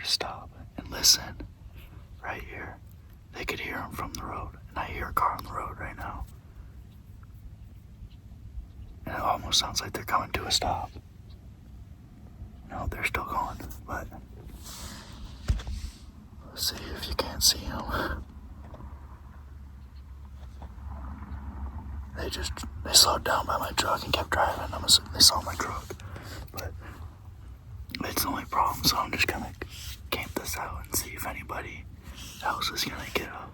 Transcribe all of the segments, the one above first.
were to stop and listen right here, they could hear them from the road. And I hear a car on the road right now. And it almost sounds like they're coming to a stop. No, they're still going, but let's see if you can't see them. They slowed down by my truck and kept driving. I'm assuming they saw my truck, but it's the only problem, so I'm just gonna camp this out and see if anybody else is gonna get up.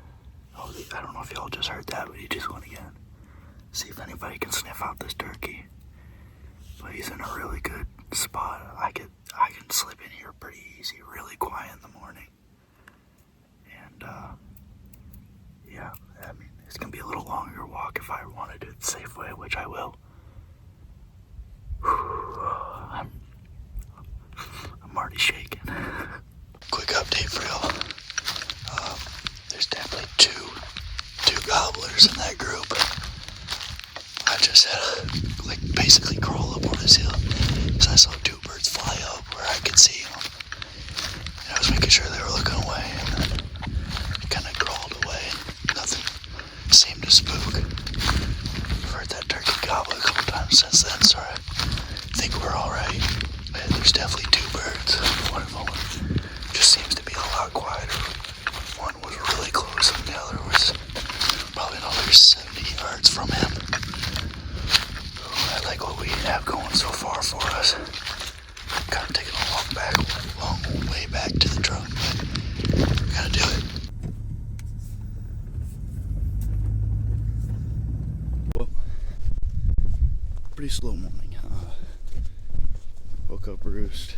Oh, I don't know if y'all just heard that, but he just went again. See if anybody can sniff out this turkey. But he's in a really good spot. I can slip in here pretty easy, really quiet in the morning. And yeah, I mean, it's gonna be a little longer walk if I want to do it the safe way, which I will. I'm already shaking. Quick update for y'all. There's definitely two gobblers in that group. I just had to basically crawl up over this hill because I saw two birds fly up where I could see them. And I was making sure they were looking away, and then kind of crawled away. Nothing seemed to spook. I've heard that turkey gobble a couple times since then, so I think we're alright. There's definitely two birds. One of them just seems to be a lot quieter. One was really close and the other was probably another 70 yards from him. So I like what we have going so far for us. Kind of taking a long way back to the truck, but we gotta do it. Well, pretty slow morning. Woke up roost,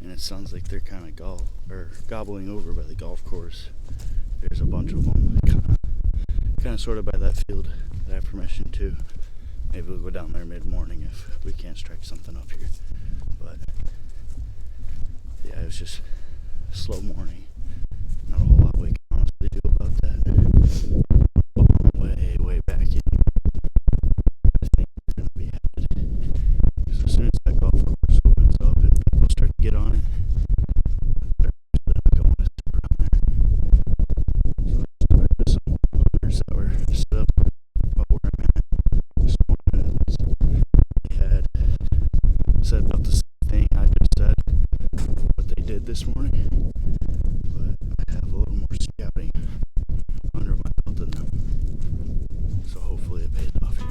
and it sounds like they're kind of gobbling over by the golf course. There's a bunch of them, kind of sort of by that field that I have permission to. Maybe we'll go down there mid-morning if we can't strike something up here. But yeah, it was just a slow morning. Not a whole lot we can honestly do about that. Way back in. I think we're gonna be headed. Because as soon as that golf course opens up and people start to get on it, they're not going to stick around there. So I started with some hunters that were set up about where I'm at this morning. They had said about the same thing I just said, what they did this morning, but I have a little more scouting under my belt than them. So hopefully it pays off here.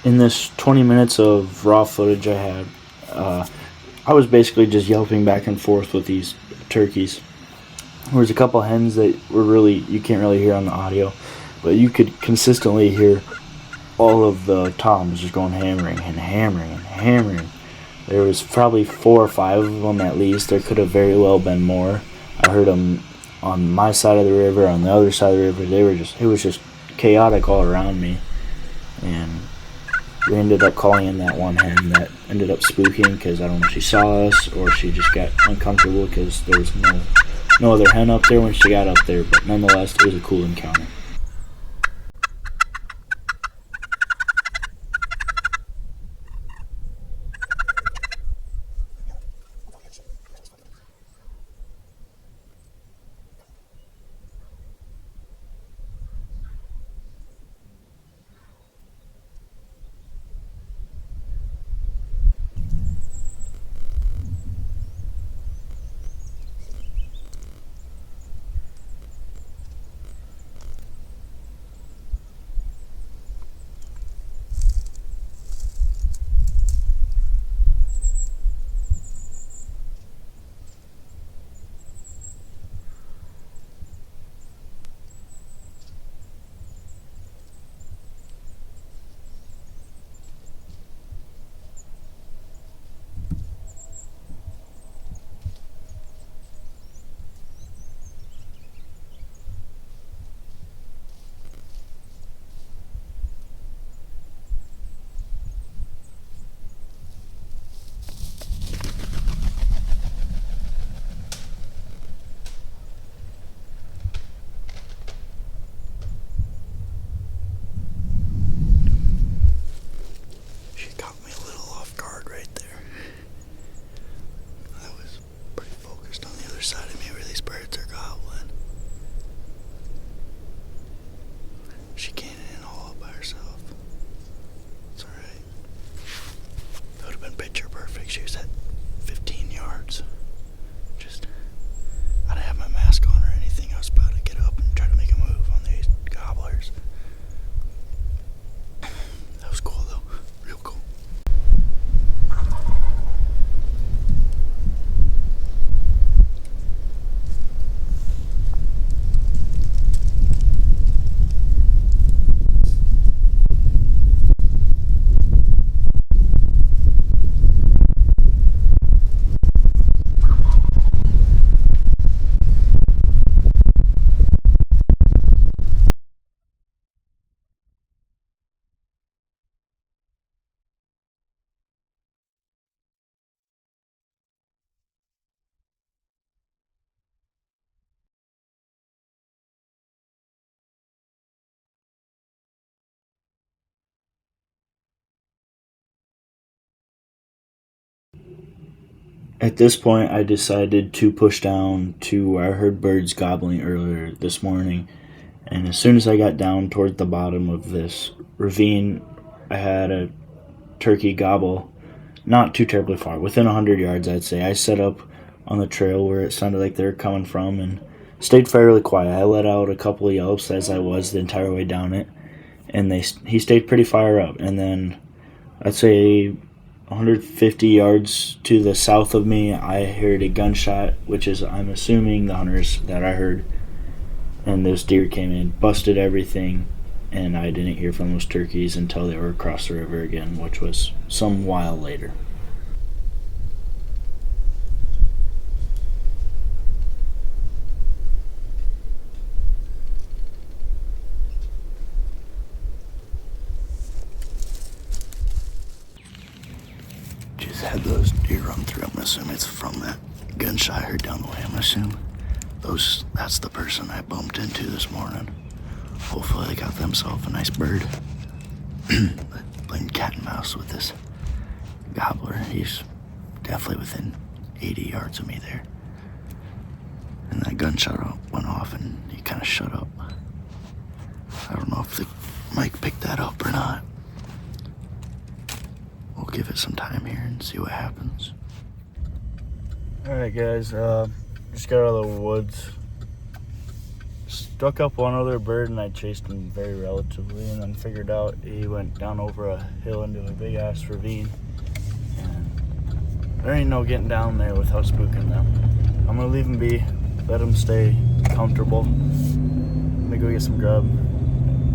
In this 20 minutes of raw footage I had, I was basically just yelping back and forth with these turkeys. There was a couple hens that were you can't really hear on the audio, but you could consistently hear all of the toms just going hammering and hammering and hammering. There was probably 4 or 5 of them at least. There could have very well been more. I heard them on my side of the river, on the other side of the river. It was just chaotic all around me. And we ended up calling in that one hen that ended up spooking because I don't know if she saw us or she just got uncomfortable because there was no other hen up there when she got up there. But nonetheless, it was a cool encounter. At this point, I decided to push down to where I heard birds gobbling earlier this morning. And as soon as I got down toward the bottom of this ravine, I had a turkey gobble not too terribly far, within 100 yards, I'd say. I set up on the trail where it sounded like they were coming from and stayed fairly quiet. I let out a couple of yelps as I was the entire way down it, and he stayed pretty far up. And then I'd say 150 yards to the south of me, I heard a gunshot, which is, I'm assuming, the hunters that I heard. And those deer came in, busted everything, and I didn't hear from those turkeys until they were across the river again, which was some while later. Just had those deer run through. I'm assuming it's from that gunshot I heard down the way. I'm assuming that's the person I bumped into this morning. Hopefully they got themselves a nice bird. Playing cat and mouse with this gobbler. He's definitely within 80 yards of me there. And that gunshot went off and he kind of shut up. I don't know if the mic picked that up or not. We'll give it some time here and see what happens. Alright guys, just got out of the woods. Struck up one other bird and I chased him very relatively, and then figured out he went down over a hill into a big ass ravine. And there ain't no getting down there without spooking them. I'm gonna leave them be, let them stay comfortable. I'm gonna go get some grub,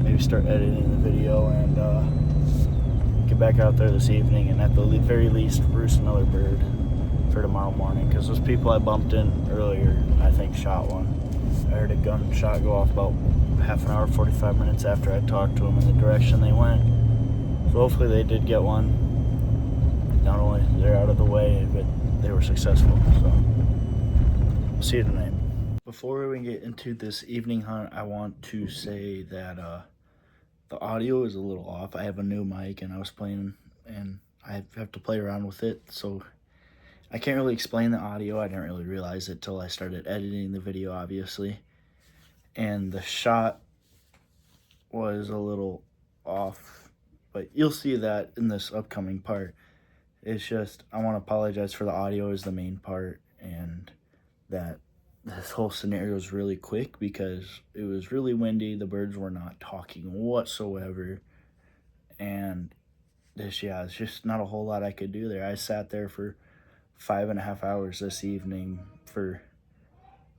maybe start editing the video, and get back out there this evening, and at the very least roost another bird for tomorrow morning, because those people I bumped in earlier, I think, shot one. I heard a gunshot go off about half an hour, 45 minutes after I talked to them in the direction they went. So hopefully they did get one. Not only they're out of the way, but they were successful. So see you tonight. Before we get into this evening hunt, I want to say that the audio is a little off. I have a new mic and I was playing, and I have to play around with it, so I can't really explain the audio. I didn't really realize it till I started editing the video, obviously. And the shot was a little off, but you'll see that in this upcoming part. It's just, I want to apologize for the audio is the main part, and that this whole scenario is really quick because it was really windy. The birds were not talking whatsoever, and it's just not a whole lot I could do there. I sat there for 5.5 hours this evening for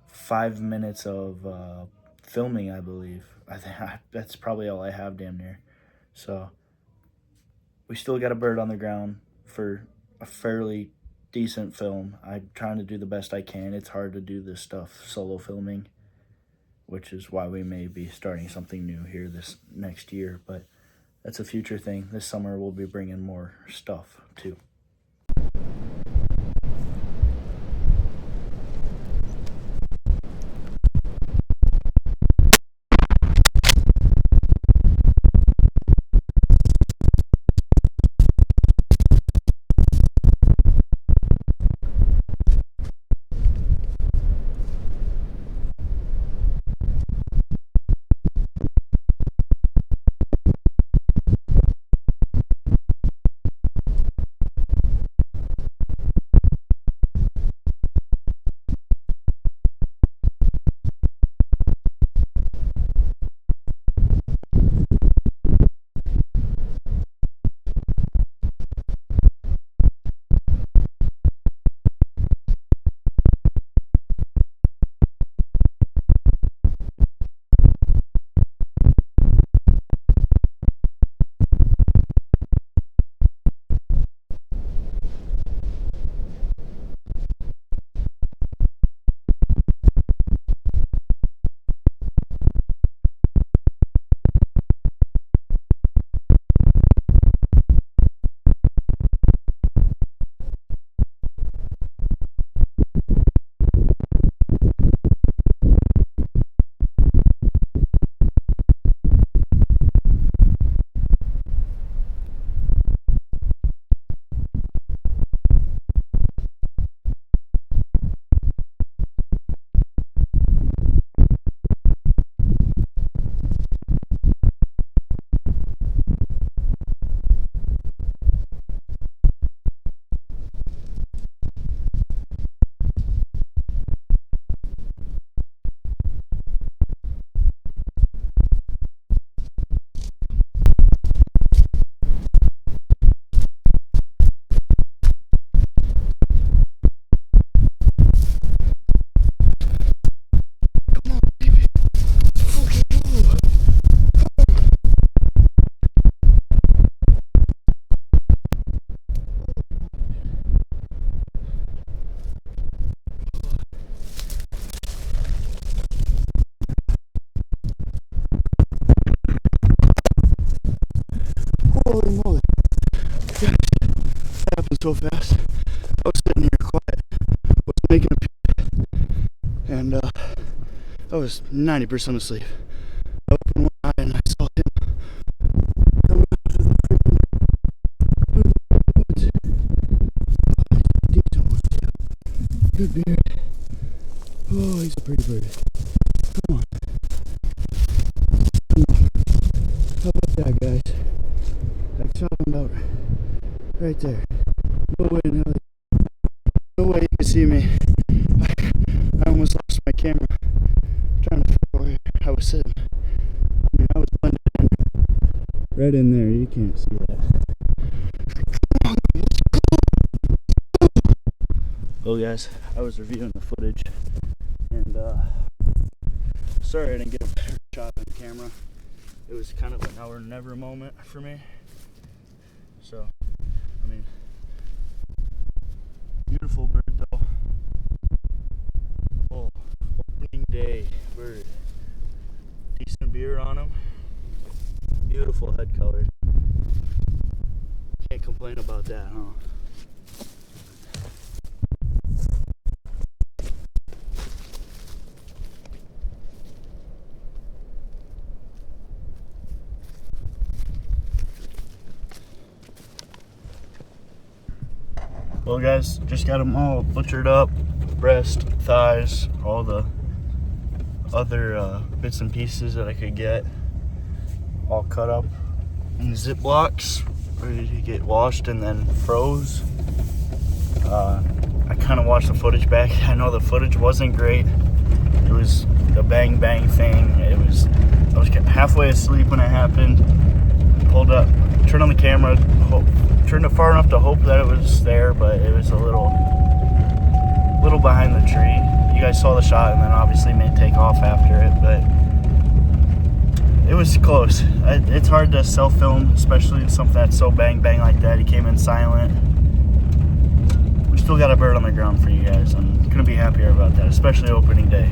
5 minutes of filming, I believe. I think that's probably all I have, damn near. So we still got a bird on the ground for a fairly decent film. I'm trying to do the best I can. It's hard to do this stuff solo filming, which is why we may be starting something new here this next year, but that's a future thing. This summer we'll be bringing more stuff too. so fast. I was sitting here quiet, wasn't making a peep, and I was 90% asleep. I opened one eye and I saw him coming out of the freaking woods. Decent one too. Good beard. Oh, he's a pretty bird. Come on. How about that, guys? I shot him about right there. No way in hell. No way you can see me. I almost lost my camera trying to figure out where I was sitting. I mean, I was blended in. Right in there, you can't see that. Well, guys, I was reviewing the footage, and sorry I didn't get a better shot on camera. It was kind of a now or never moment for me. So, I mean, beautiful bird though. Oh, opening day bird. Decent beard on him. Beautiful head color. Can't complain about that, huh? Well, guys, just got them all butchered up, breast, thighs, all the other bits and pieces that I could get, all cut up in Ziplocs, ready to get washed and then froze. I kind of watched the footage back. I know the footage wasn't great. It was a bang bang thing. I was halfway asleep when it happened. Pulled up, turned on the camera, turned it far enough to hope that it was there, but it was a little behind the tree. You guys saw the shot, and then obviously made take off after it, but it was close. It's hard to self-film, especially in something that's so bang bang like that. He came in silent. We still got a bird on the ground for you guys. I'm couldn't be happier about that, especially opening day.